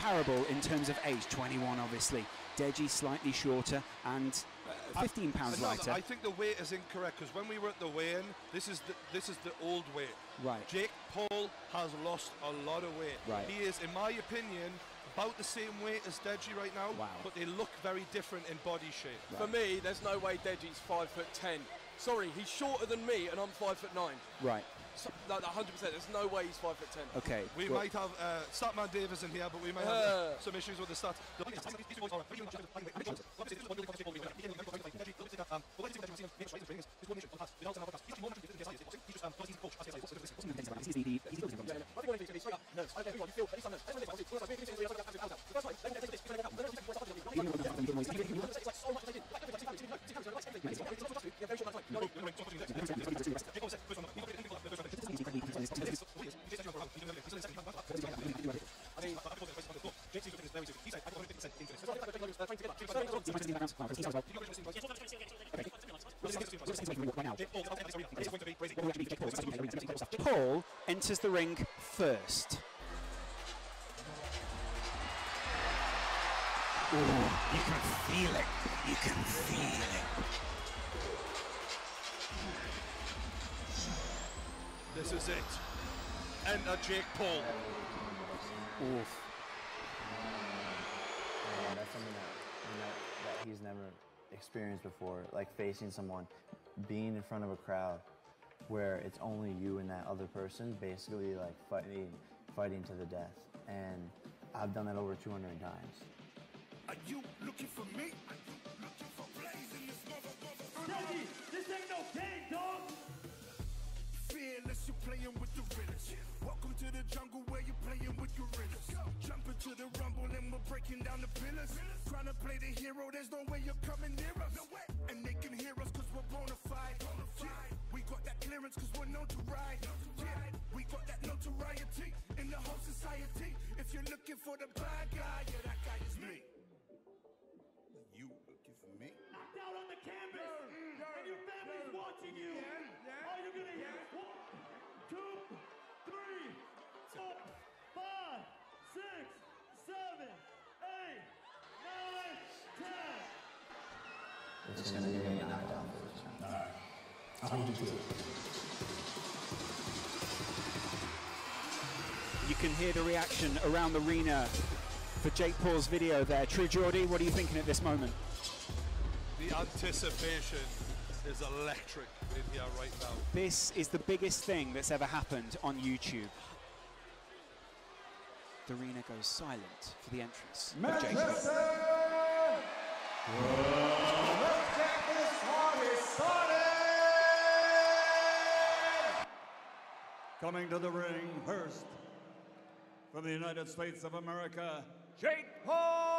comparable in terms of age, 21 obviously. Deji slightly shorter and 15 pounds lighter. I think the weight is incorrect, because when we were at the weigh-in, this is the old weight. Right. Jake Paul has lost a lot of weight. Right. He is, in my opinion, about the same weight as Deji right now. Wow. But they look very different in body shape. Right. For me, there's no way Deji's 5'10". Sorry, he's shorter than me, and I'm 5'9". Right. So, no, 100%. There's no way he's 5'10". Okay. We might have Statman Davis in here, but we might have some issues with the stats. Paul enters the ring first. Ooh, you can feel it. You can feel it. This is it. Enter Jake Paul. Oof. Yeah, that's something that he's never experienced before, like facing someone, being in front of a crowd where it's only you and that other person, basically like fighting to the death. And I've done that over 200 times. Are you looking for me? Are you looking for blaze in this motherfucker? Deji, this ain't no game, dog! Fearless, you're playing with the realest. Welcome to the jungle where you're playing with gorillas. Jump into the rumble and we're breaking down the pillars. Trying to play the hero, there's no way you're coming near us. No way. And they can hear us cause we're bona fide. Yeah. We got that clearance cause we're known to ride. Yeah. We got that notoriety in the whole society. If you're looking for the bad guy, yeah, that guy is me. You looking for me? Knocked out on the canvas, and your family's watching you. All you're gonna hear is 1, 2, 3, 4, 5, 6, 7, 8, 9, 10. It's gonna be a knockdown first. Alright. I'll hold you to it. You can hear the reaction around the arena for Jake Paul's video there. True Geordie, what are you thinking at this moment? The anticipation is electric in here right now. This is the biggest thing that's ever happened on YouTube. The arena goes silent for the entrance of Jake Paul. Let's get this party started! Coming to the ring first, from the United States of America, Jake Paul!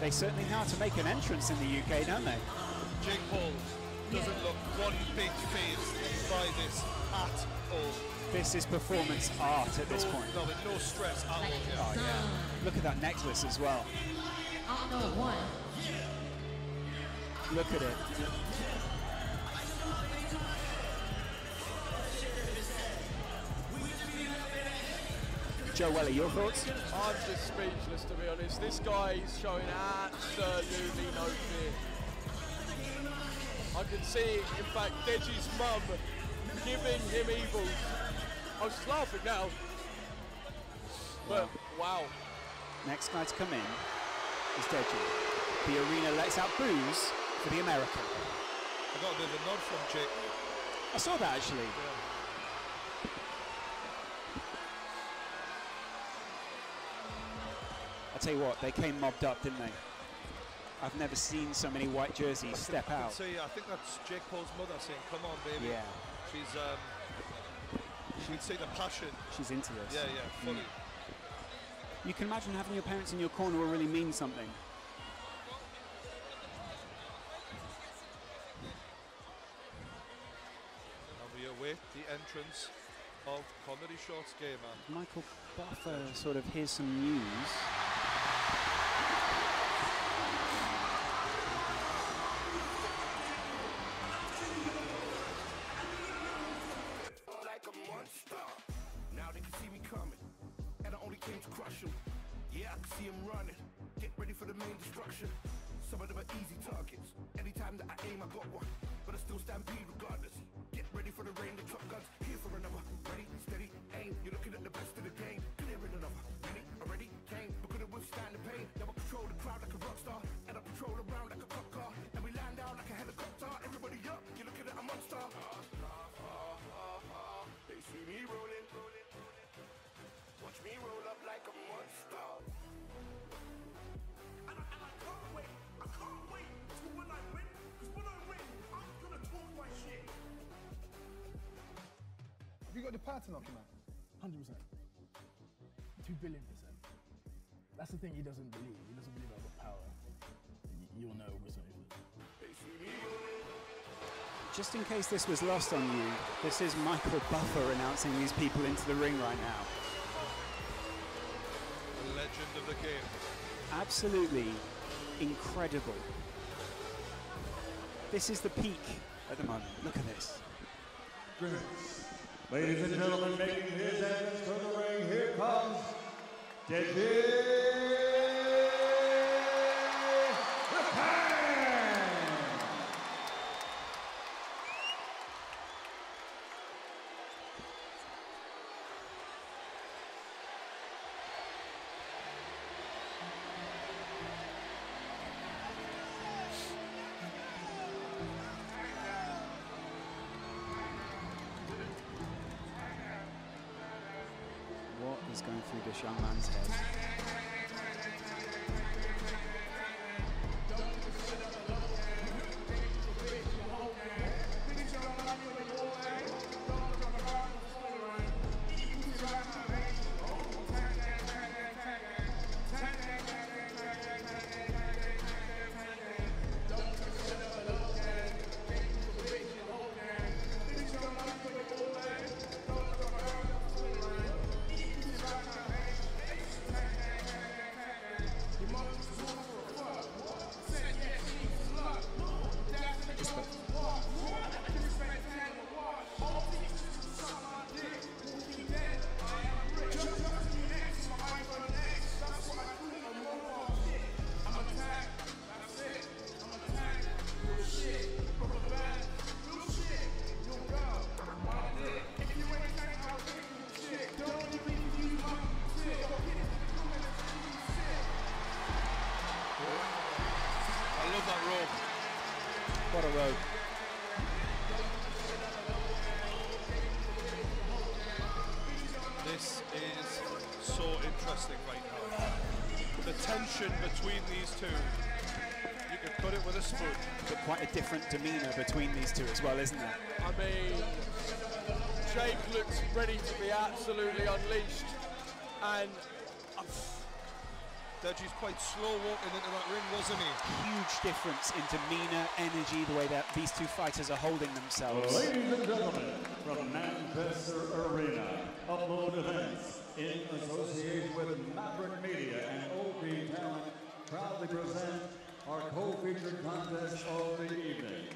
They certainly know how to make an entrance in the UK, don't they? Jake Paul doesn't look one bit phased by this at all. This is performance art at this point. No, with no stress at all. Oh, yeah. Look at that necklace as well. Look at it. Joe Weller, your thoughts? I'm just speechless, to be honest. This guy is showing absolutely no fear. I can see, in fact, Deji's mum giving him evils. I was just laughing now. But, wow. Next guy to come in is Deji. The arena lets out boos for the American. I got a bit of a nod from Jake. I saw that actually. Yeah. I'll tell you what, they came mobbed up, didn't they? I've never seen so many white jerseys step out. I think that's Jake Paul's mother saying, "Come on, baby." Yeah. She's you can see the passion. She's into this. Yeah, fully. You can imagine having your parents in your corner will really mean something. And we await the entrance of Comedy Shorts Gamer. Michael Buffer sort of hears some news. Like a monster. Now they can see me coming, and I only came to crush them. Yeah, I can see them running. Get ready for the main destruction. Some of them are easy targets. Anytime that I aim, I got one. But I still stampede regardless. Get ready for the rain, the top guns. Here for another. Ready, steady, aim. You're looking at the best of the game. Clearing another. Many already came, but couldn't withstand the pain. Now I control the crowd like a rock star, and I patrol around like a cop car. And we land down like a helicopter. Everybody up, you're looking at a monster. They see me rolling. Watch me roll up like a monster. And I can't wait. I can't wait till when I win. Because when I win, I'm gonna talk my shit. Have you got the power to knock him out? 100%. 2 billion%. That's the thing he doesn't believe. He doesn't believe I've got power. You'll know with something. Just in case this was lost on you, this is Michael Buffer announcing these people into the ring right now. A legend of the game. Absolutely incredible. This is the peak at the moment. Look at this. Ladies and gentlemen, making his entrance to the ring, here comes Deji. What is going through this young man's head? What a road. This is so interesting right now. The tension between these two, you could cut it with a spoon. But quite a different demeanour between these two as well, isn't there? I mean, Jake looks ready to be absolutely unleashed. And Deji's quite slow walking into that ring, wasn't he? Huge difference in demeanor, energy, the way that these two fighters are holding themselves. Ladies and gentlemen, from Manchester Arena, Upload Events, in association with Maverick Media and OP Talent, proudly present our co-featured contest of the evening.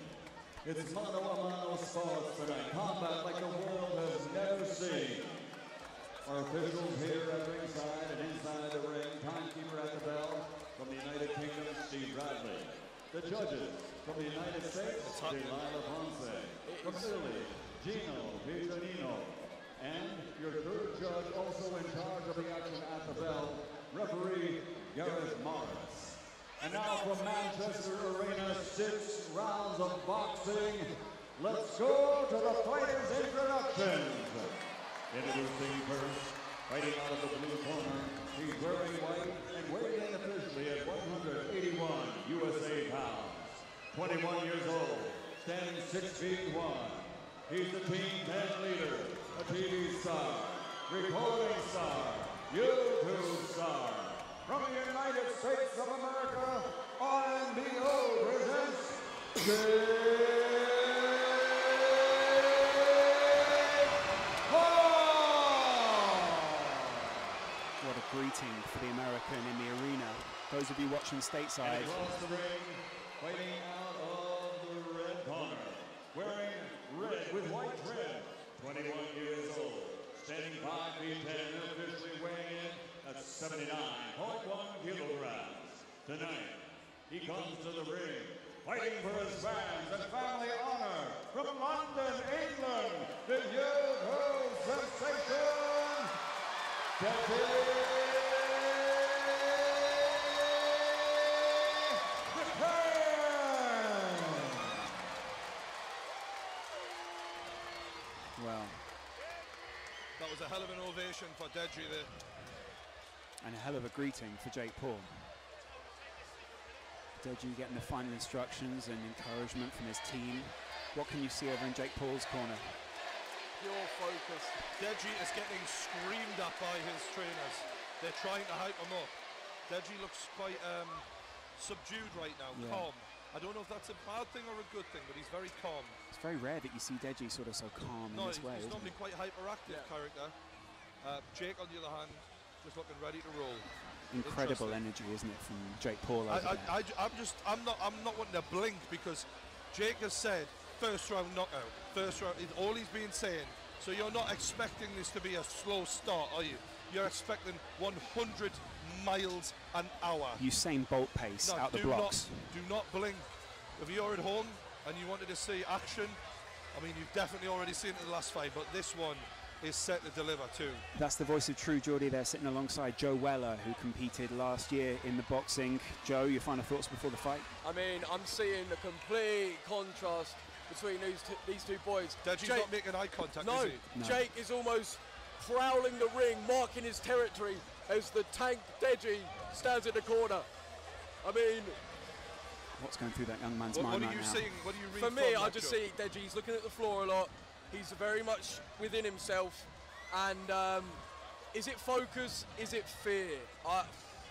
It's mano-a-mano sports tonight, combat like the world has never seen. Our officials here at ringside and inside the ring, timekeeper at the bell from the United Kingdom, Steve Bradley. The judges from the United States, Delilah Ponce. From Italy, Gino Pizzanino. And your third judge, also in charge of the action at the bell, referee Gareth Morris. And now from Manchester Arena, 6 rounds of boxing. Let's go to the fighters' introductions. Introducing first, fighting out of the blue corner, he's wearing white and weighing officially at 181 USA pounds. 21 years old, standing 6 feet 1. He's the Team 10 leader, a TV star, recording star, YouTube star. From the United States of America, RNBO presents Jake What a greeting for the American in the arena. Those of you watching stateside. Across the ring, fighting out of the red corner, wearing red with white trim, 21 years old, standing 5 feet 10, officially weighing in at 79.1 kilograms. Tonight, he comes to the ring, fighting for his fans and family honor, from London, England, the youthful sensation, Deji. Well, That was a hell of an ovation for Deji there. and a hell of a greeting for Jake Paul. Deji getting the final instructions and encouragement from his team. What can you see over in Jake Paul's corner? Pure focus. Deji is getting screamed at by his trainers. They're trying to hype him up. Deji looks quite subdued right now, calm. I don't know if that's a bad thing or a good thing, but he's very calm. It's very rare that you see Deji sort of so calm in this way. He's isn't normally he? quite hyperactive character. Jake, on the other hand, just looking ready to roll. Incredible energy, isn't it, from Jake Paul over there? I'm not wanting to blink because Jake has said first round knockout. First round is all he's been saying. So you're not expecting this to be a slow start, are you? You're expecting 100 miles an hour. Usain Bolt pace out the blocks. Do not blink. If you're at home and you wanted to see action, I mean, you've definitely already seen it in the last fight, but this one is set to deliver too. That's the voice of True Geordie there, sitting alongside Joe Weller, who competed last year in the boxing. Joe, your final thoughts before the fight? I mean, I'm seeing a complete contrast between these two boys. Deji's not making eye contact, is he? No, Jake is almost prowling the ring, marking his territory as the tank Deji stands in the corner. I mean, what's going through that young man's mind what are right you now? seeing? What do you read for me, from I that, just Joe? see Deji. He's looking at the floor a lot. He's very much within himself. And is it focus? Is it fear?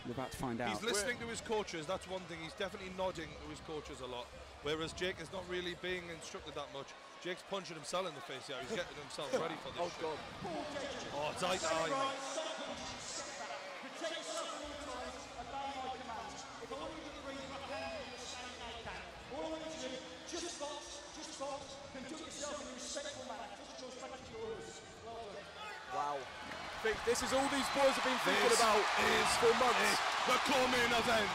We're about to find out. He's listening to his coaches, that's one thing. He's definitely nodding to his coaches a lot. Whereas Jake is not really being instructed that much. Jake's punching himself in the face, yeah. He's getting himself ready for this. Oh, God. Oh, it's eye to eye. Wow. I think this is all these boys have been thinking about for months. The co-main event.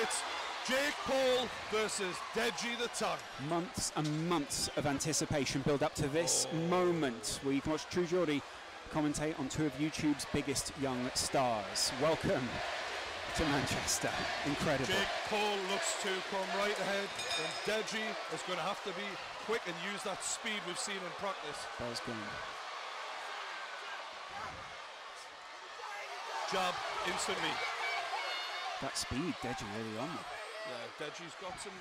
It's Jake Paul versus Deji the Tank. Months and months of anticipation build up to this moment where you can watch True Geordie commentate on two of YouTube's biggest young stars. Welcome to Manchester. Incredible. Jake Paul looks to come right ahead, and Deji is going to have to be quick and use that speed we've seen in practice. Bell's gone. Jab instantly. That speed, Deji early on. Yeah, Deji's got some.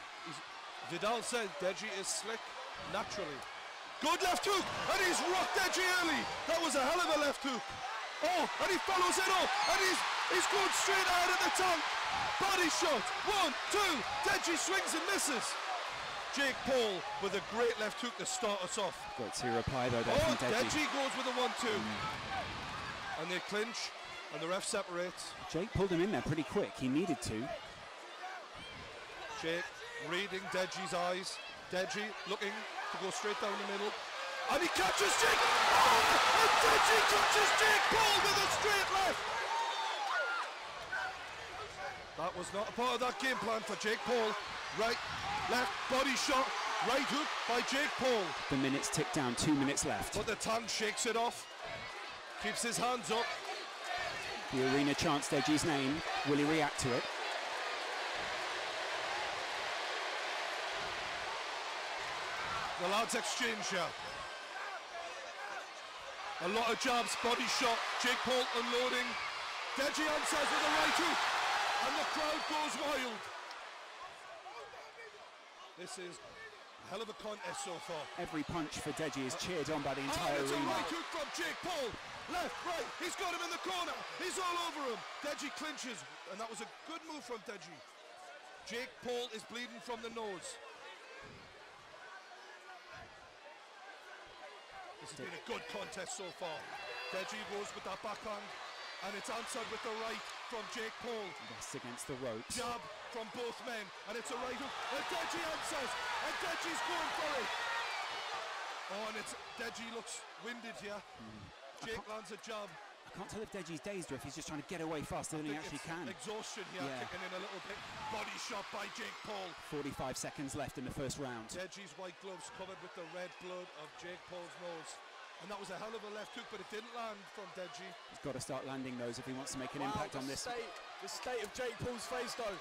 Vidal said Deji is slick naturally. Good left hook, and he's rocked Deji early. That was a hell of a left hook. Oh, and he follows it up, and he's. He's going straight out of the tank. Body shot. 1, 2. Deji swings and misses. Jake Paul with a great left hook to start us off. Got to reply though there Oh, from Deji. Deji goes with a 1-2. And they clinch, and the ref separates. Jake pulled him in there pretty quick. He needed to. Jake reading Deji's eyes. Deji looking to go straight down the middle. And he catches Jake. Oh! And Deji catches Jake Paul with a straight left. That was not a part of that game plan for Jake Paul. Right, left, body shot, right hook by Jake Paul. The minutes tick down, 2 minutes left. But the tank shakes it off. Keeps his hands up. The arena chants Deji's name. Will he react to it? The lads exchange here. A lot of jabs, body shot, Jake Paul unloading. Deji answers with a right hook, and the crowd goes wild. This is a hell of a contest so far. Every punch for Deji is cheered on by the entire And it's a arena. right hook from Jake Paul. Left, right, he's got him in the corner. He's all over him. Deji clinches, and that was a good move from Deji. Jake Paul is bleeding from the nose. This has been a good contest so far. Deji goes with that backhand, and it's answered with the right from Jake Paul. That's against the ropes. Jab from both men, and it's a right hook, and Deji answers, and Deji's going for it. Oh, and it's Deji looks winded here. Jake lands a jab. I can't tell if Deji's dazed or if he's just trying to get away faster than he actually can. Exhaustion here, Yeah. kicking in a little bit. Body shot by Jake Paul. 45 seconds left in the first round. Deji's white gloves covered with the red blood of Jake Paul's nose. And that was a hell of a left hook, but it didn't land from Deji. He's got to start landing those if he wants to make an Wow, impact on this. The state of Jake Paul's face, though.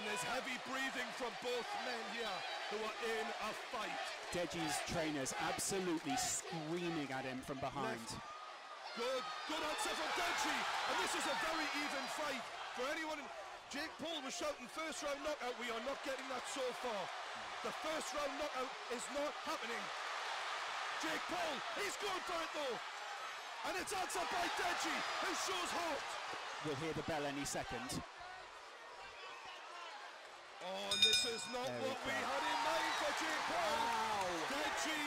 And there's heavy breathing from both men here who are in a fight. Deji's trainers absolutely screaming at him from behind. Good answer from Deji. And this is a very even fight. For anyone, Jake Paul was shouting first round knockout. We are not getting that so far. The first round knockout is not happening. Jake Paul, he's going for it though. And it's answered by Deji, who shows heart. We'll hear the bell any second. Oh, and this is not There we what we go. had in mind for Jake Paul. Wow. Deji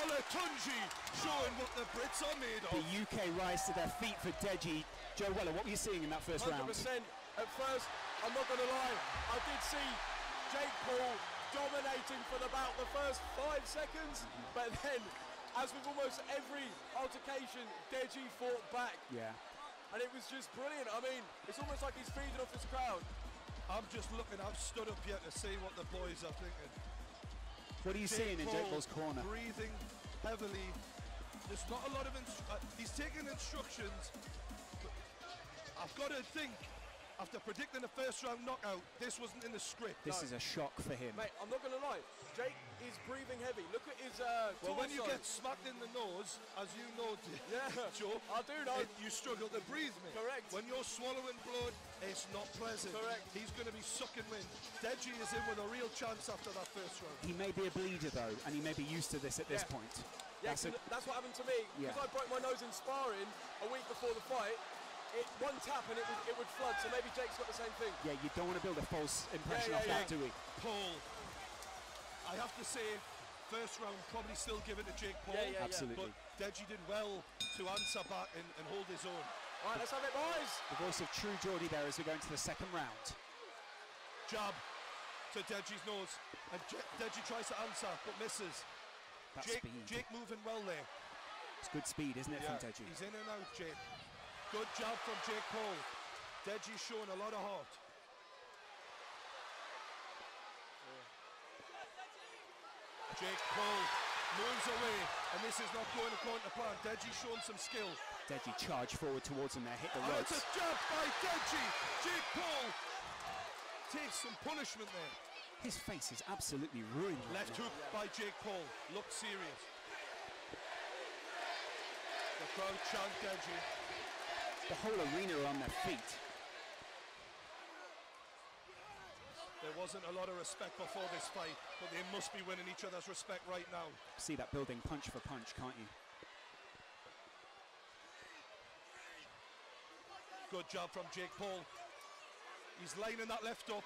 Olatunji showing what the Brits are made of. The UK rise to their feet for Deji. Joe Weller, what were you seeing in that first 100%. round? At first, I'm not going to lie, I did see Jake Paul dominating for about the first 5 seconds, but then, as with almost every altercation, Deji fought back. Yeah. And it was just brilliant. I mean, it's almost like he's feeding off his crowd. I'm just looking, I've stood up here to see what the boys are thinking. What are you seeing in Jake Paul's corner? Breathing heavily. There's not a lot of he's taking instructions. But I've got to think, after predicting the first round knockout, this wasn't in the script. This is a shock for him. Mate, I'm not going to lie, Jake is breathing heavy. Look at his Well, when you torso. get smacked in the nose, as you know, Yeah, Joe, I do know. you struggle to breathe, mate. Correct. When you're swallowing blood, it's not pleasant. Correct. He's going to be sucking wind. Deji is in with a real chance after that first round. He may be a bleeder though, and he may be used to this at this Yeah. point. Yeah, that's what happened to me. Yeah. Because I broke my nose in sparring a week before the fight. One tap and it would flood. So maybe Jake's got the same thing. Yeah, you don't want to build a false impression off that, do we? Paul, I have to say, first round probably still give it to Jake Paul. Yeah. Absolutely. But Deji did well to answer back and hold his own. All right, let's have it, boys. The voice of true Geordie there as we go into the second round. Jab to Deji's nose, and Deji tries to answer but misses. That Jake, speed. Jake moving well there. It's good speed, isn't it, from Deji? He's in and out, Jake. Good job from Jake Paul. Deji's showing a lot of heart. Jake Paul moves away, and this is not going according to plan. Deji's showing some skill. Deji charged forward towards him there, hit the And it's ropes. a jab by Deji. Jake Paul takes some punishment there. His face is absolutely ruined right Left now. hook by Jake Paul. Looked serious. The crowd chant Deji. The whole arena are on their feet. There wasn't a lot of respect before this fight, but they must be winning each other's respect right now. See that building punch for punch, can't you? Good job from Jake Paul. He's lining that left up,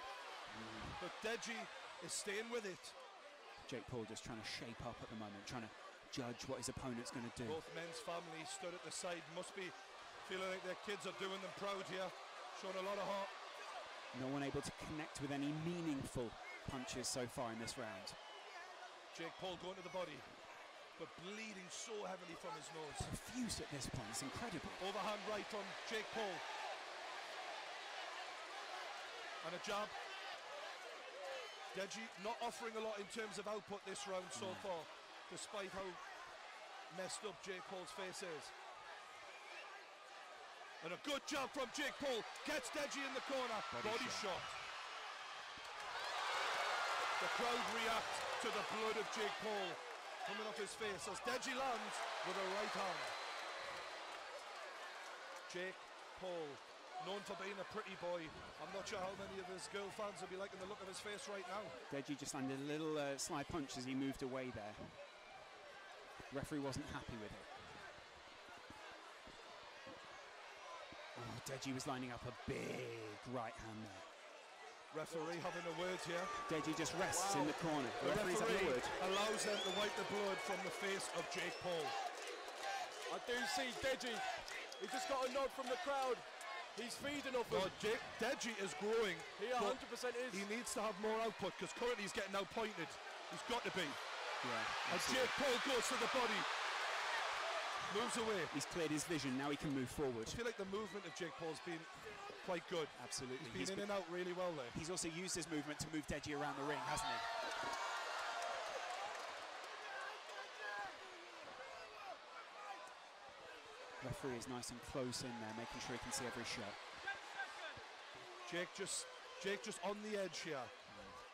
but Deji is staying with it. Jake Paul just trying to shape up at the moment, trying to judge what his opponent's going to do. Both men's families stood at the side, must be feeling like their kids are doing them proud here, showing a lot of heart. No one able to connect with any meaningful punches so far in this round. Jake Paul going to the body, but bleeding so heavily from his nose. Profuse at this point, it's incredible. Overhand right from Jake Paul. And a jab. Deji not offering a lot in terms of output this round so far, despite how messed up Jake Paul's face is. And a good jab from Jake Paul. Gets Deji in the corner. Body shot. The crowd react to the blood of Jake Paul coming off his face as Deji lands with a right hand. Jake Paul, known for being a pretty boy. I'm not sure how many of his girl fans will be liking the look of his face right now. Deji just landed a little sly punch as he moved away there. Referee wasn't happy with it. Oh, Deji was lining up a big right hand there. Referee having a word here. Deji just rests in the corner. The Referee's having a referee word. allows them to wipe the blood from the face of Jake Paul. I do see Deji. He just got a nod from the crowd. He's feeding off him. Deji is growing. He 100% is. He needs to have more output because currently he's getting outpointed. He's got to be. Yeah, and Jake Paul goes to the body. Moves away. He's cleared his vision, now he can move forward. I feel like the movement of Jake Paul's been quite good. Absolutely. He's been in and out really well there. He's also used his movement to move Deji around the ring, hasn't he? Referee is nice and close in there, making sure he can see every shot. Jake just on the edge here.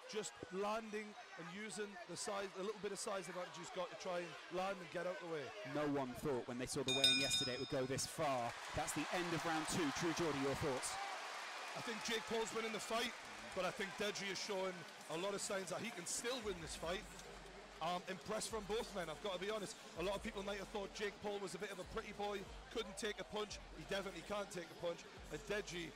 Just landing and using the size, a little bit of size advantage he's got to try and land and get out the way. No one thought when they saw the weigh-in yesterday it would go this far. That's the end of round two. True Geordie, your thoughts? I think Jake Paul's winning the fight, but I think Deji is showing a lot of signs that he can still win this fight. Impressed from both men, I've got to be honest. A lot of people might have thought Jake Paul was a bit of a pretty boy, couldn't take a punch. He definitely can't take a punch. And Deji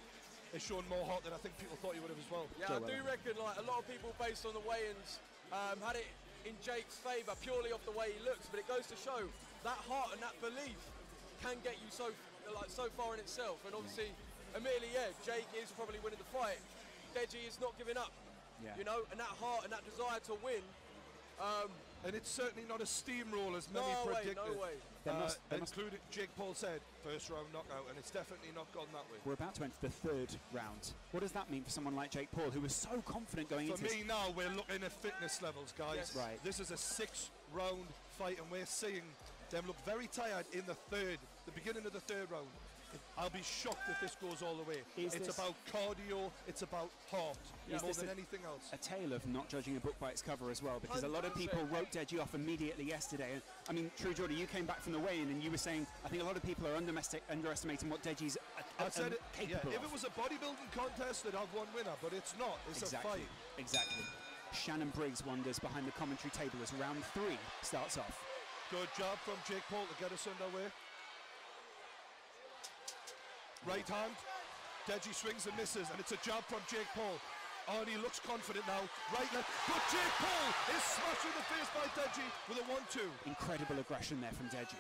is showing more heart than I think people thought he would have as well. Yeah, I do reckon like a lot of people based on the weigh-ins had it in Jake's favour purely off the way he looks, but it goes to show that heart and that belief can get you so far in itself. And obviously, admittedly, yeah, Jake is probably winning the fight. Deji is not giving up, you know, and that heart and that desire to win. And it's certainly not a steamroll as many predicted. No way. Including Jake Paul said, first round knockout, and it's definitely not gone that way. We're about to enter the third round. What does that mean for someone like Jake Paul, who was so confident going into this? For me now, we're looking at fitness levels, guys. Yes. Right. This is a 6-round fight, and we're seeing them look very tired in the beginning of the third round. I'll be shocked if this goes all the way. It's about cardio, it's about heart, more than anything else. A tale of not judging a book by its cover as well, because 100%. A lot of people wrote Deji off immediately yesterday. I mean, True Geordie, you came back from the weigh-in and you were saying, I think a lot of people are underestimating what Deji's capable of. If it was a bodybuilding contest, they'd have one winner, but it's not. It's a fight. Exactly. Shannon Briggs wanders behind the commentary table as round 3 starts off. Good job from Jake Paul to get us underway. Right hand, Deji swings and misses, and it's a jab from Jake Paul. Oh, and he looks confident now. Right left, but Jake Paul is smashed in the face by Deji with a 1-2. Incredible aggression there from Deji.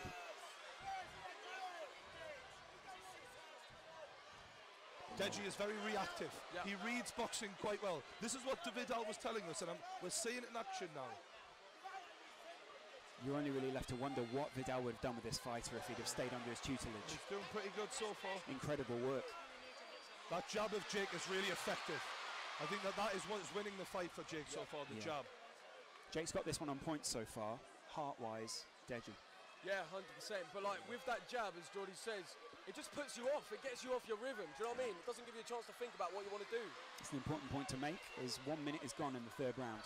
Deji is very reactive. Yeah. He reads boxing quite well. This is what Vidal was telling us, and we're seeing it in action now. You're only really left to wonder what Vidal would have done with this fighter if he'd have stayed under his tutelage. He's doing pretty good so far. Incredible work. That jab of Jake is really effective. I think that is what's winning the fight for Jake so far, the jab. Jake's got this one on point so far, heart-wise, Deji. Yeah, 100%. But like with that jab, as Geordie says, it just puts you off. It gets you off your rhythm. Do you know what I mean? It doesn't give you a chance to think about what you want to do. It's an important point to make, as 1 minute is gone in the third round.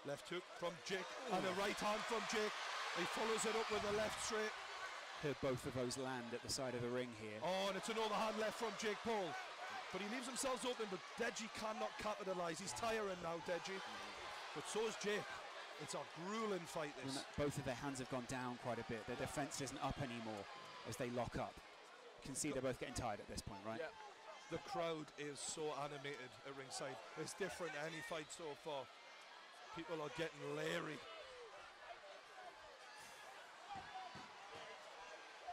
Left hook from Jake, and a right hand from Jake. He follows it up with a left straight. Heard both of those land at the side of the ring here. Oh, and it's an overhand left from Jake Paul. But he leaves himself open, but Deji cannot capitalise. He's tiring now, Deji. But so is Jake. It's a grueling fight, this. Both of their hands have gone down quite a bit. Their defence isn't up anymore as they lock up. can see they're both getting tired at this point, right? Yeah. The crowd is so animated at ringside. It's different to any fight so far. People are getting leery.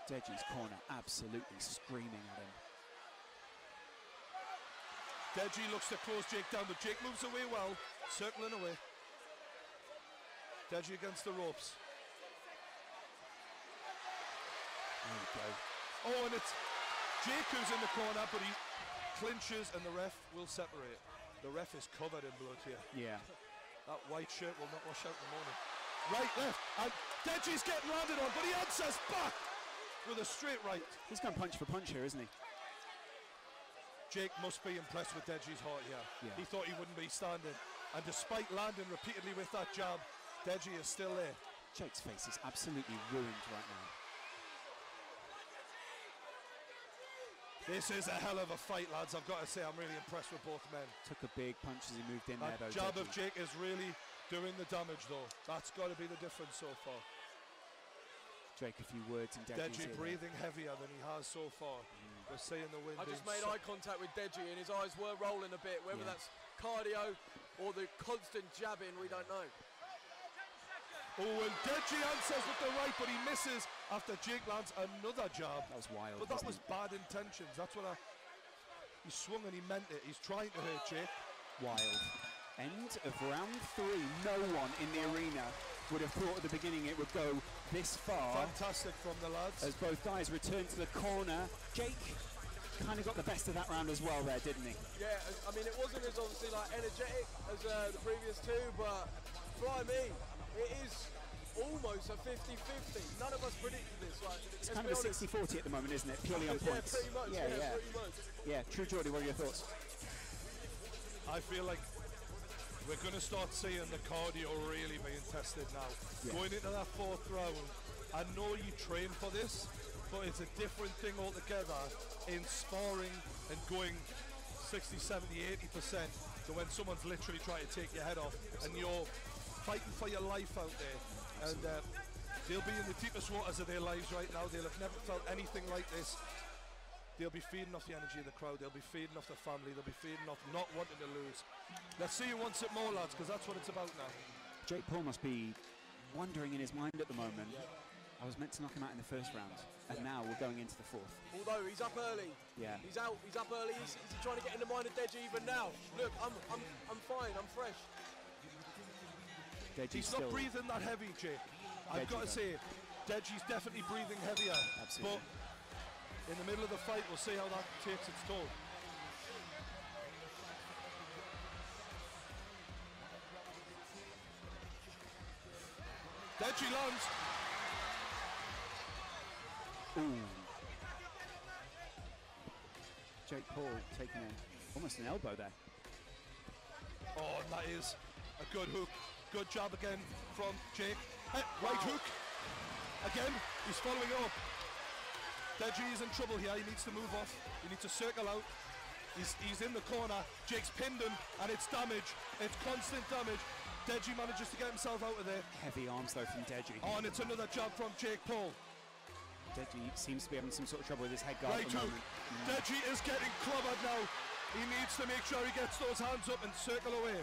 Deji's corner absolutely screaming at him. Deji looks to close Jake down, but Jake moves away well, circling away. Deji against the ropes. There we go. Oh, and it's Jake who's in the corner, but he clinches and the ref will separate. The ref is covered in blood here. Yeah. That white shirt will not wash out in the morning. Right, left, and Deji's getting landed on, but he answers back with a straight right. He's going punch for punch here, isn't he? Jake must be impressed with Deji's heart here. Yeah. He thought he wouldn't be standing. And despite landing repeatedly with that jab, Deji is still there. Jake's face is absolutely ruined right now. This is a hell of a fight, lads. I've got to say, I'm really impressed with both men. Took a big punch as he moved in there, That though. jab Deji. of Jake is really doing the damage, though. That's got to be the difference so far. Drake, a few words in Deji's Deji ear breathing heavier than he has so far. We're seeing the wind. I just being made eye contact with Deji and his eyes were rolling a bit. Whether Yeah. that's cardio or the constant jabbing, we don't know. Oh, and Deji answers with the right, but he misses after Jake lands another jab. That was wild. But that was wasn't bad intentions. That's what he swung and he meant it. He's trying to hurt Jake. it? Wild. End of round 3. No one in the arena would have thought at the beginning it would go this far. Fantastic from the lads. As both guys return to the corner. Jake kind of got the best of that round as well there, didn't he? Yeah, I mean, it wasn't as obviously like energetic as the previous two, but fly me, it is almost a 50-50. None of us predicted this. Like, It's kind of a 60-40 at the moment, isn't it? Purely on Yeah, points. pretty much. Yeah, pretty much. Yeah, True Geordie, what are your thoughts? I feel like we're going to start seeing the cardio really being tested now. Yeah. Going into that 4th round, I know you train for this, but it's a different thing altogether in sparring and going 60, 70, 80% to when someone's literally trying to take your head off and you're fighting for your life out there. And they'll be in the deepest waters of their lives right now. They'll have never felt anything like this. They'll be feeding off the energy of the crowd. They'll be feeding off the family. They'll be feeding off not wanting to lose. Let's see who wants it more, lads, because that's what it's about now. Jake Paul must be wondering in his mind at the moment. I was meant to knock him out in the 1st round, and now we're going into the 4th. Although he's up early. Yeah. He's out. He's up early. He's trying to get in the mind of Deji even now. Look, I'm fine. I'm fresh. Deji's He's not still breathing that heavy, Jake. I've Deji got to though. say, Deji's definitely breathing heavier. Absolutely. But in the middle of the fight, we'll see how that takes its toll. Deji lands. Ooh. Jake Paul taking almost an elbow there. Oh, and that is a good hook. Good job again from Jake. Hey, right hook. Again, he's following up. Deji is in trouble here. He needs to move off. He needs to circle out. He's in the corner. Jake's pinned him, and it's damage. It's constant damage. Deji manages to get himself out of there. Heavy arms though from Deji. Oh, and it's another jab from Jake Paul. Deji seems to be having some sort of trouble with his head guard Right at the hook. moment. Deji is getting clobbered now. He needs to make sure he gets those hands up and circle away.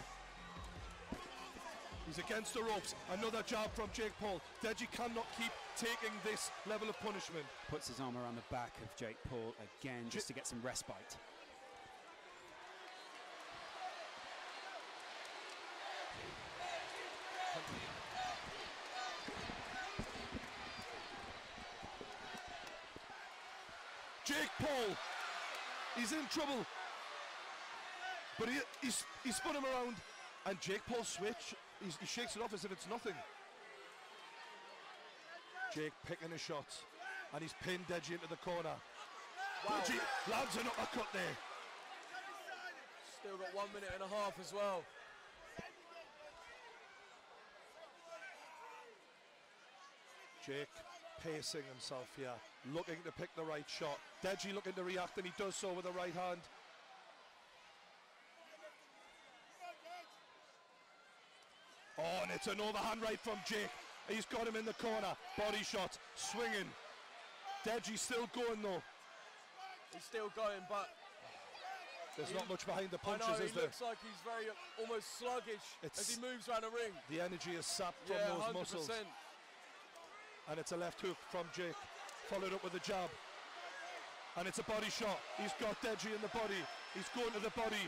He's against the ropes. Another jab from Jake Paul. Deji cannot keep taking this level of punishment. Puts his arm around the back of Jake Paul again just to get some respite. Jake Paul, he's in trouble. But he spun him around, and Jake Paul switch. He shakes it off as if it's nothing. Jake picking his shots, and he's pinned Deji into the corner. Wow. Deji lands an uppercut there. Still got 1 minute and a half as well. Jake pacing himself here, looking to pick the right shot. Deji looking to react, and he does so with the right hand. Oh, and it's an overhand right from Jake. He's got him in the corner. Body shot, swinging. Deji still going though. He's still going, but there's not much behind the I punches, know, is he there? looks like he's very almost sluggish as he moves around the ring. The energy is sapped from Yeah, those 100%. muscles. And it's a left hook from Jake, followed up with a jab. And it's a body shot. He's got Deji in the body. He's going to the body.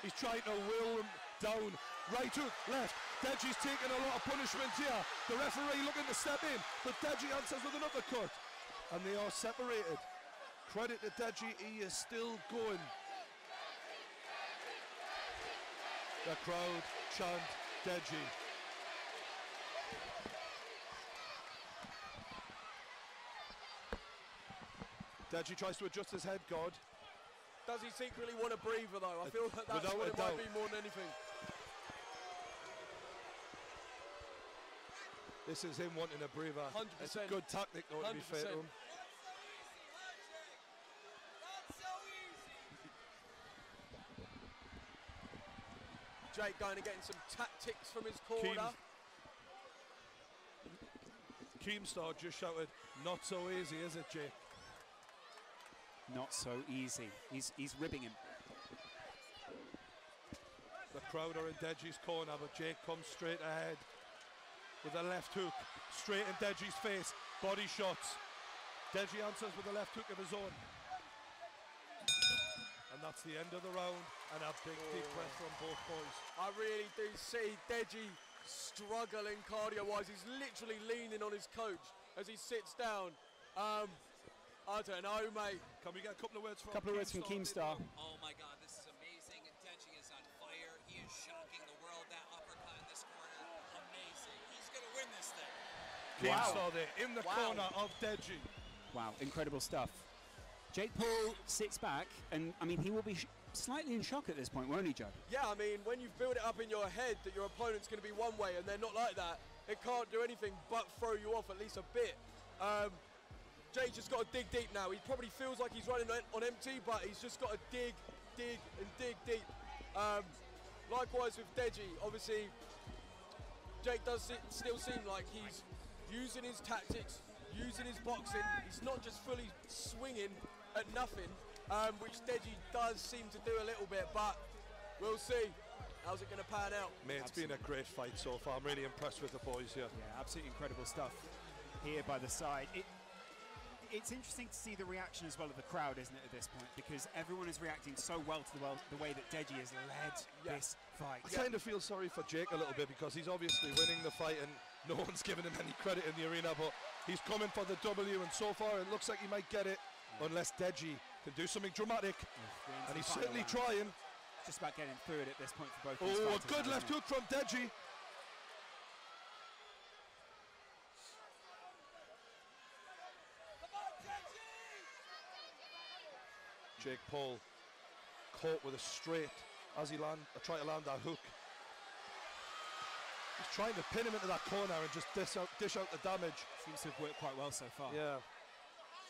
He's trying to will him down. Right hook, left. Deji's taking a lot of punishment here. The referee looking to step in, but Deji answers with an uppercut. And they are separated. Credit to Deji, he is still going. The crowd chant Deji. Deji tries to adjust his head guard. Does he secretly want a breather though? I feel like that's Without what a it might doubt. be more than anything. This is him wanting a breather. 100%. It's a good tactic though, to be fair to 100%. him. Jake going to getting some tactics from his corner. Keemstar just shouted, "Not so easy, is it, Jake?" Not so easy. He's ribbing him. The crowd are in Deji's corner, but Jake comes straight ahead with a left hook, straight in Deji's face. Body shots. Deji answers with a left hook of his own. And that's the end of the round, and a big deep breath from both boys. I really do see Deji struggling cardio-wise. He's literally leaning on his coach as he sits down. I don't know, mate. Can we get a couple of words from Keemstar? Oh my God, this is amazing. Deji is on fire. He is shocking the world. That uppercut in this corner, amazing. He's gonna win this thing. Keemstar there in the corner of Deji. Wow, incredible stuff. Jake Paul sits back, and I mean, he will be slightly in shock at this point, won't he, Joe? Yeah, I mean, when you've built it up in your head that your opponent's going to be one way and they're not like that, it can't do anything but throw you off at least a bit. Jay's just got to dig deep now. He probably feels like he's running on empty, but he's just got to dig deep. Likewise with Deji, obviously, Jake does still seem like he's using his tactics, using his boxing. He's not just fully swinging at nothing, which Deji does seem to do a little bit, but we'll see. How's it going to pan out? Mate, it's been a great fight so far. I'm really impressed with the boys here. Yeah, absolutely incredible stuff here by the side. It's interesting to see the reaction as well of the crowd, isn't it, at this point? Because everyone is reacting so well to the way that Deji has led this fight. I kind of feel sorry for Jake a little bit because he's obviously winning the fight and no one's giving him any credit in the arena, but he's coming for the W, and so far it looks like he might get it unless Deji can do something dramatic, and he's certainly trying. Just about getting through it at this point for both these Oh, a fighters good now, left isn't hook from Deji. Jake Paul caught with a straight as he tried to land that hook. He's trying to pin him into that corner and just dish out the damage. Seems to have worked quite well so far. Yeah.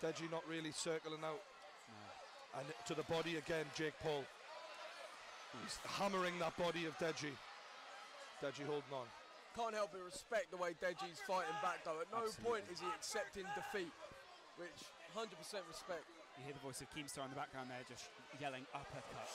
Deji not really circling out. No. And to the body again, Jake Paul. He's hammering that body of Deji. Deji holding on. Can't help but respect the way Deji's fighting back though. At no point is he accepting defeat, which 100% respect. You hear the voice of Keemstar in the background there, just yelling uppercut.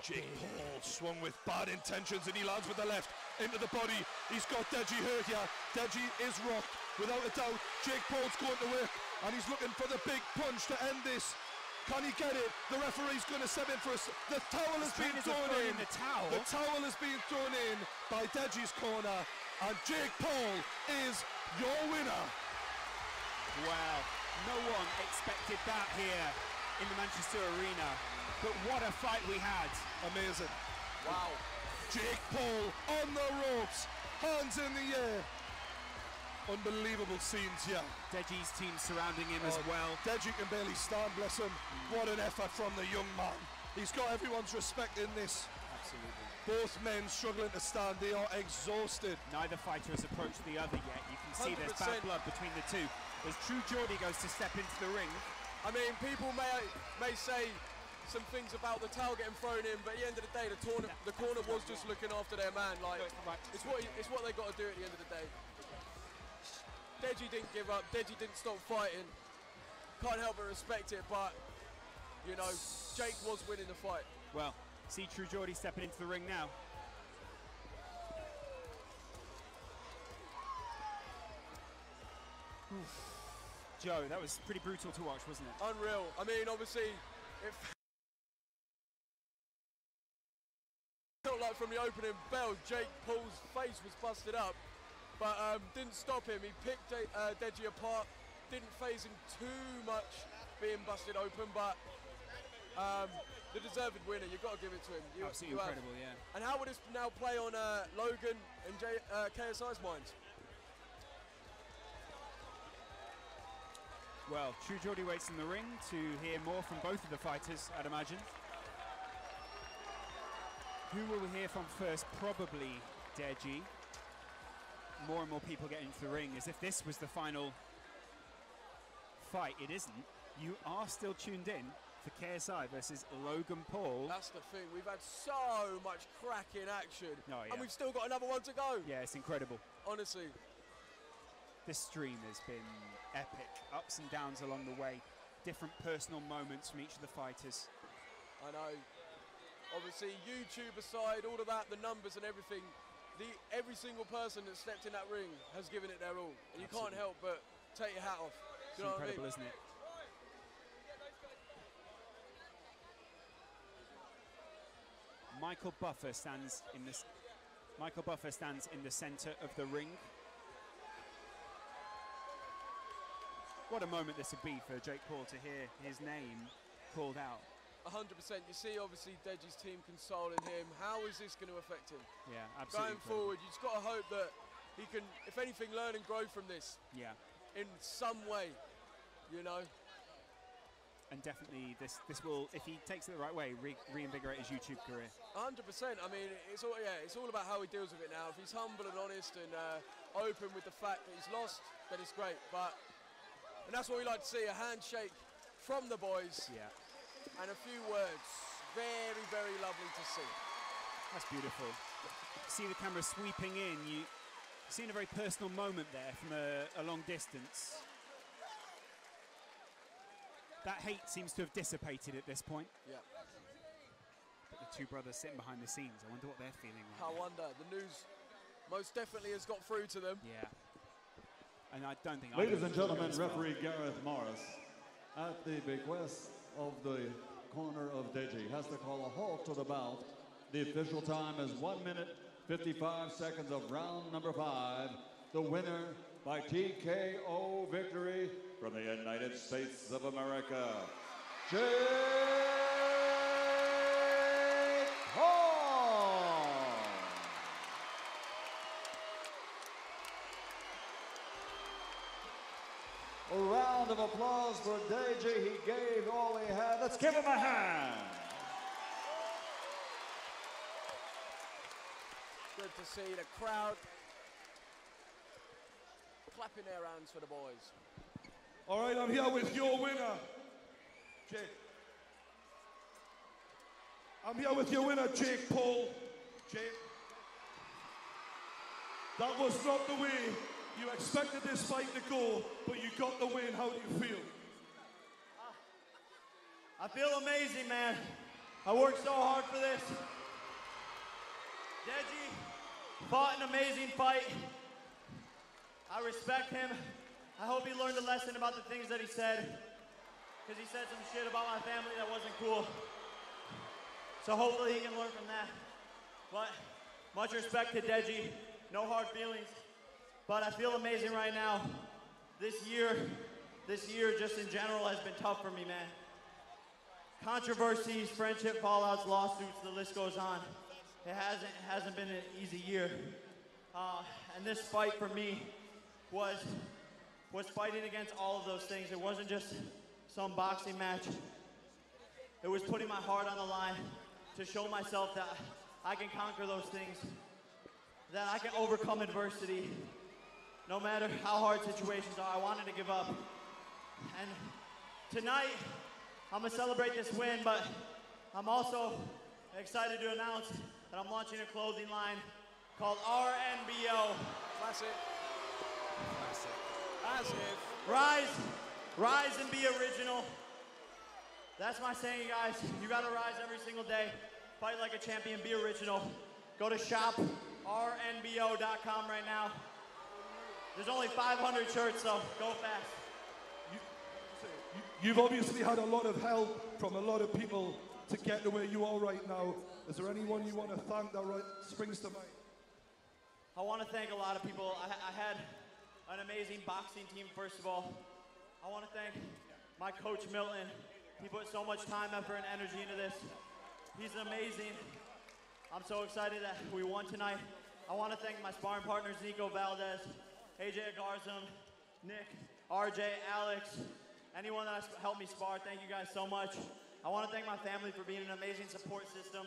Jake Paul swung with bad intentions and he lands with the left into the body. He's got Deji hurt here. Deji is rocked, without a doubt. Jake Paul's going to work and he's looking for the big punch to end this. Can he get it? The referee's going to step in for us. The towel has been thrown in. The towel has been thrown in by Deji's corner, and Jake Paul is your winner. Wow, no one expected that here in the Manchester Arena. But what a fight we had. Amazing. Wow. Jake Paul on the ropes, hands in the air. Unbelievable scenes here. Deji's team surrounding him as well. Deji can barely stand, bless him. What an effort from the young man. He's got everyone's respect in this. Absolutely. Both men struggling to stand. They are exhausted. Neither fighter has approached the other yet. You can see there's 100%. bad blood between the two. As True Geordie goes to step into the ring. I mean, people may say some things about the towel getting thrown in, but at the end of the day, the corner was just looking after their man. Like, it's what they got to do at the end of the day. Deji didn't give up. Deji didn't stop fighting. Can't help but respect it, but You know, Jake was winning the fight. Well, see True Geordie stepping into the ring now. Joe, that was pretty brutal to watch, wasn't it? Unreal. I mean, obviously, it felt like from the opening bell, Jake Paul's face was busted up, but didn't stop him. He picked Deji apart, didn't phase him too much being busted open, but the deserved winner, you've got to give it to him. Absolutely incredible, yeah. And how would this now play on Logan and KSI's minds? Well, True Geordie waits in the ring to hear more from both of the fighters, I'd imagine. Who will we hear from first? Probably Deji. More and more people get into the ring as if this was the final fight. It isn't. You are still tuned in for KSI versus Logan Paul. That's the thing. We've had so much cracking action. Oh, yeah. And we've still got another one to go. Yeah, it's incredible. Honestly. This stream has been epic. Ups and downs along the way. Different personal moments from each of the fighters. I know. Obviously, YouTube aside, all of that, the numbers and everything, every single person that stepped in that ring has given it their all. And you can't help but take your hat off. It's incredible, isn't it? Michael Buffer stands in the center of the ring. What a moment this would be for Jake Paul to hear his name called out. 100%. You see, obviously, Deji's team consoling him. How is this going to affect him? Yeah, absolutely. Going forward, you just got to hope that he can, if anything, learn and grow from this. Yeah. In some way, you know. And definitely, this will, if he takes it the right way, reinvigorate his YouTube career. 100%. I mean, it's all about how he deals with it now. If he's humble and honest and open with the fact that he's lost, then it's great. And that's what we like to see, a handshake from the boys. Yeah. And a few words. Very, very lovely to see. That's beautiful. See the camera sweeping in. You've seen a very personal moment there from a long distance. That hate seems to have dissipated at this point. Yeah. But the two brothers sitting behind the scenes, I wonder what they're feeling right I now. wonder. The news most definitely has got through to them. Yeah. And I don't think... Ladies and gentlemen, referee Gareth Morris, at the bequest of the corner of Deji, has to call a halt to the bout. The official time is 1 minute, 55 seconds of round number 5. The winner by TKO victory from the United States of America, Jake Paul. A round of applause for Deji. He gave all he had. Let's give him a hand. Good to see the crowd clapping their hands for the boys. All right, I'm here with your winner, Jake. I'm here with your winner, Jake Paul. Jake, that was not the way you expected this fight to go, but you got the win. How do you feel? I feel amazing, man. I worked so hard for this. Deji fought an amazing fight. I respect him. I hope he learned a lesson about the things that he said, because he said some shit about my family that wasn't cool. So hopefully he can learn from that. But much respect to Deji. No hard feelings. But I feel amazing right now. This year just in general has been tough for me, man. Controversies, friendship fallouts, lawsuits, the list goes on. It hasn't been an easy year. And this fight for me was fighting against all of those things. It wasn't just some boxing match. It was putting my heart on the line to show myself that I can conquer those things, that I can overcome adversity. No matter how hard situations are, I wanted to give up. And tonight, I'm gonna celebrate this win, but I'm also excited to announce that I'm launching a clothing line called RNBO. Classic. Classic. As if. Rise and be original. That's my saying, guys. You gotta rise every single day. Fight like a champion, be original. Go to shoprnbo.com right now. There's only 500 shirts, so go fast. You've obviously had a lot of help from a lot of people to get to where you are right now. Is there anyone you want to thank that springs to mind? I want to thank a lot of people. I had an amazing boxing team, first of all. I want to thank my coach, Milton. He put so much time, effort, and energy into this. He's amazing. I'm so excited that we won tonight. I want to thank my sparring partners, Nico Valdez, AJ Garzum, Nick, RJ, Alex, anyone that helped me spar. Thank you guys so much. I want to thank my family for being an amazing support system.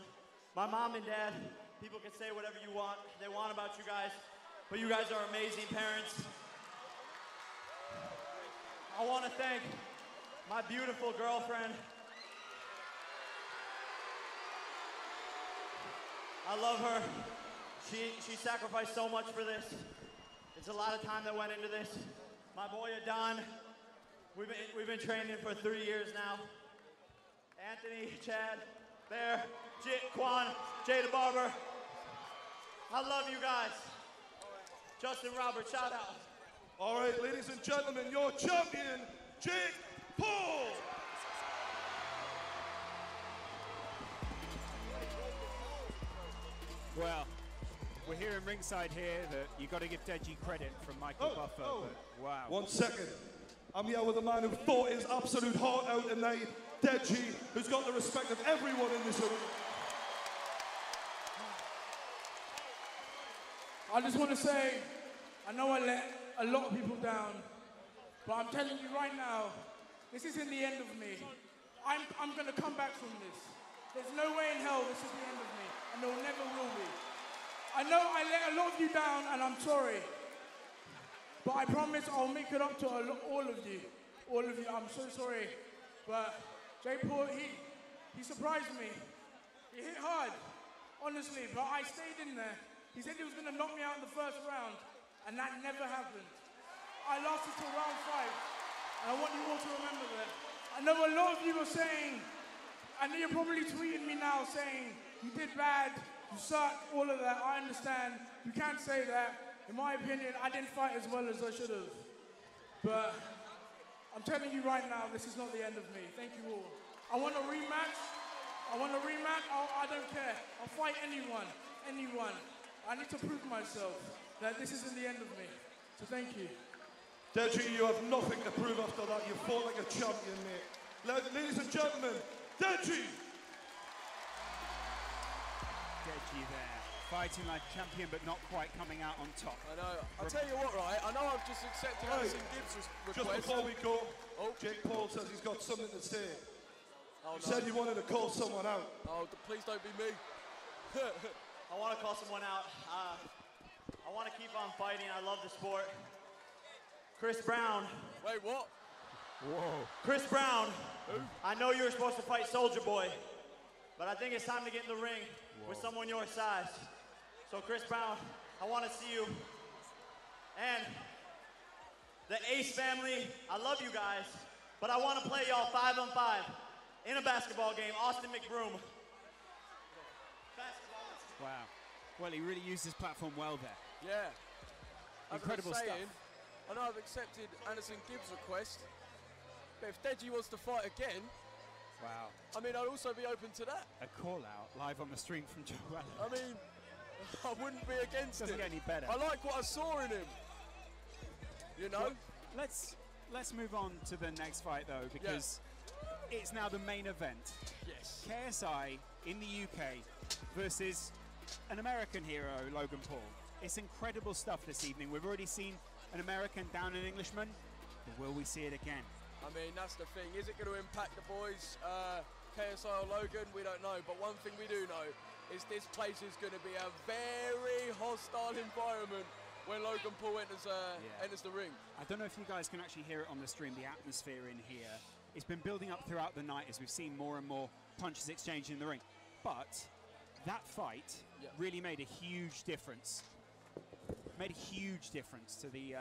My mom and dad, people can say whatever they want about you guys, but you guys are amazing parents. I want to thank my beautiful girlfriend. I love her. She sacrificed so much for this. It's a lot of time that went into this. My boy Adon, we've been training for 3 years now. Anthony, Chad, Bear, Quan, Jada Barber. I love you guys. Justin Roberts, shout out. All right, ladies and gentlemen, your champion, Jake Paul. Well, we're hearing ringside here that you got to give Deji credit from Michael Buffer. But wow. 1 second. I'm here with a man who fought his absolute heart out tonight, Deji, who's got the respect of everyone in this arena. I just want to say, I know I let a lot of people down, but I'm telling you right now, this isn't the end of me. I'm going to come back from this. There's no way in hell this is the end of me, and there never will be. I know I let a lot of you down, and I'm sorry, but I promise I'll make it up to all of you. All of you, I'm so sorry. But Jake Paul, he surprised me. He hit hard, honestly, but I stayed in there. He said he was going to knock me out in the first round, and that never happened. I lasted till round 5, and I want you all to remember that. I know a lot of you are saying, I know you're probably tweeting me now saying, you did bad, you suck, all of that. I understand. You can't say that. In my opinion, I didn't fight as well as I should have. But I'm telling you right now, this is not the end of me. Thank you all. I want a rematch. I don't care. I'll fight anyone. I need to prove myself that this isn't the end of me. So thank you. Deji, you have nothing to prove after that. You fought like a champion, mate. Ladies and gentlemen, Deji! Deji there, fighting like a champion but not quite coming out on top. I know. I'll tell you what, right? I know I've just accepted Anderson Gibbs' request. Just before we go, Jake Paul says he's got something to say. You said you wanted to call someone out. Oh, please don't be me. I want to call someone out. I want to keep on fighting. I love the sport. Chris Brown. Wait, what? Whoa. Chris Brown. Who? I know you were supposed to fight Soulja Boy, but I think it's time to get in the ring with someone your size. So Chris Brown, I want to see you. And the Ace family, I love you guys, but I want to play y'all 5-on-5 in a basketball game. Austin McBroom. Wow. Well, he really used his platform well there. Yeah. Incredible stuff. I know I've accepted Anderson Gibbs' request, but if Deji wants to fight again, wow. I mean, I'd also be open to that. A call out live on the stream from Joel. I mean, I wouldn't be against it. Doesn't get any better. I like what I saw in him. You know? Well, let's move on to the next fight though, because it's now the main event. Yes. KSI in the UK versus an American hero, Logan Paul. It's incredible stuff this evening. We've already seen an American down an Englishman, but will we see it again? I mean, that's the thing. Is it going to impact the boys, KSI or Logan? We don't know. But one thing we do know is this place is going to be a very hostile environment when Logan Paul enters the ring. I don't know if you guys can actually hear it on the stream, the atmosphere in here. It's been building up throughout the night as we've seen more and more punches exchanged in the ring. But that fight really made a huge difference. Made a huge difference to the